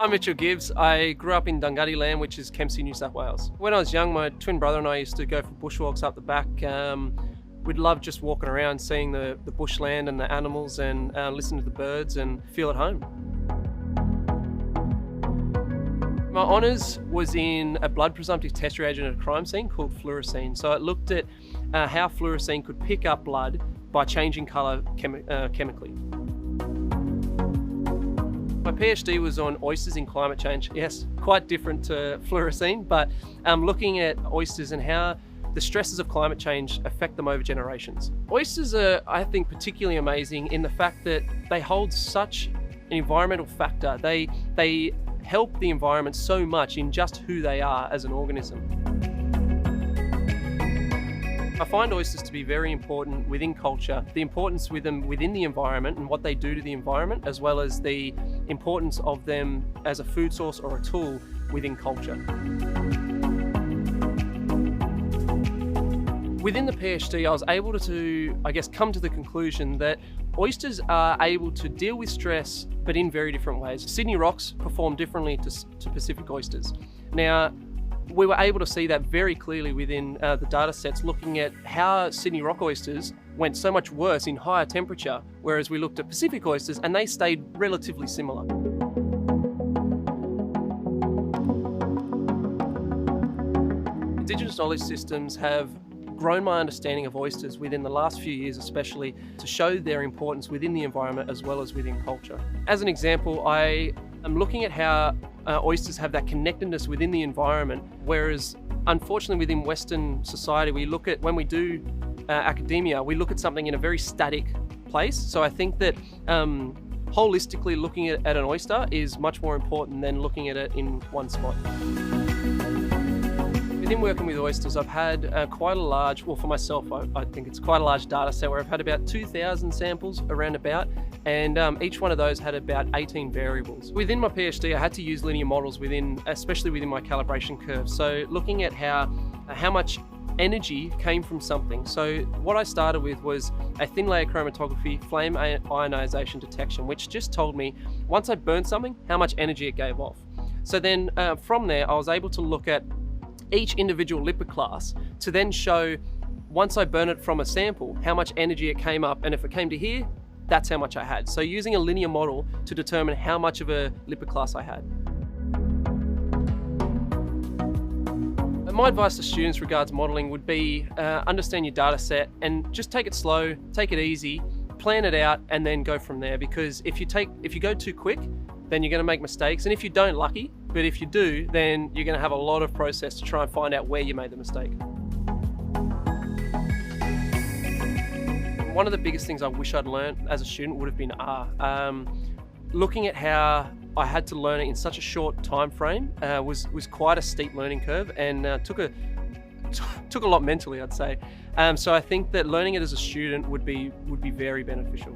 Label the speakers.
Speaker 1: I'm Mitchell Gibbs. I grew up in Dunghutti Land, which is Kempsey, New South Wales. When I was young, my twin brother and I used to go for bushwalks up the back. We'd love just walking around, seeing the bushland and the animals and listening to the birds and feel at home. My honours was in a blood presumptive test reagent at a crime scene called fluorescein. So it looked at how fluorescein could pick up blood by changing colour chemically. My PhD was on oysters in climate change. Yes, quite different to fluorescein, but looking at oysters and how the stresses of climate change affect them over generations. Oysters are, I think, particularly amazing in the fact that they hold such an environmental factor. They help the environment so much in just who they are as an organism. I find oysters to be very important within culture, the importance with them within the environment and what they do to the environment, as well as the importance of them as a food source or a tool within culture. Within the PhD, I was able to, come to the conclusion that oysters are able to deal with stress, but in very different ways. Sydney rocks perform differently to Pacific oysters. Now, we were able to see that very clearly within the data sets, looking at how Sydney rock oysters went so much worse in higher temperature, whereas we looked at Pacific oysters and they stayed relatively similar. Indigenous knowledge systems have grown my understanding of oysters within the last few years, especially to show their importance within the environment as well as within culture. As an example, I am looking at how oysters have that connectedness within the environment, whereas unfortunately within Western society, we look at, when we do academia, we look at something in a very static place. So I think that holistically looking at an oyster is much more important than looking at it in one spot. Within working with oysters, I've had quite a large, well for myself, I think it's quite a large data set where I've had about 2,000 samples around about, and each one of those had about 18 variables. Within my PhD, I had to use linear models especially within my calibration curve. So looking at how much energy came from something. So what I started with was a thin layer chromatography, flame ionization detection, which just told me once I burned something, how much energy it gave off. So then from there, I was able to look at each individual lipid class to then show, once I burn it from a sample, how much energy it came up, and if it came to here, that's how much I had. So using a linear model to determine how much of a lipid class I had. And my advice to students regards modeling would be understand your data set and just take it slow, take it easy, plan it out, and then go from there. Because if you go too quick, then you're going to make mistakes. And if you don't, lucky, but if you do, then you're going to have a lot of process to try and find out where you made the mistake. One of the biggest things I wish I'd learned as a student would have been R. Looking at how I had to learn it in such a short time frame was quite a steep learning curve, and took a lot mentally, I'd say. So I think that learning it as a student would be very beneficial.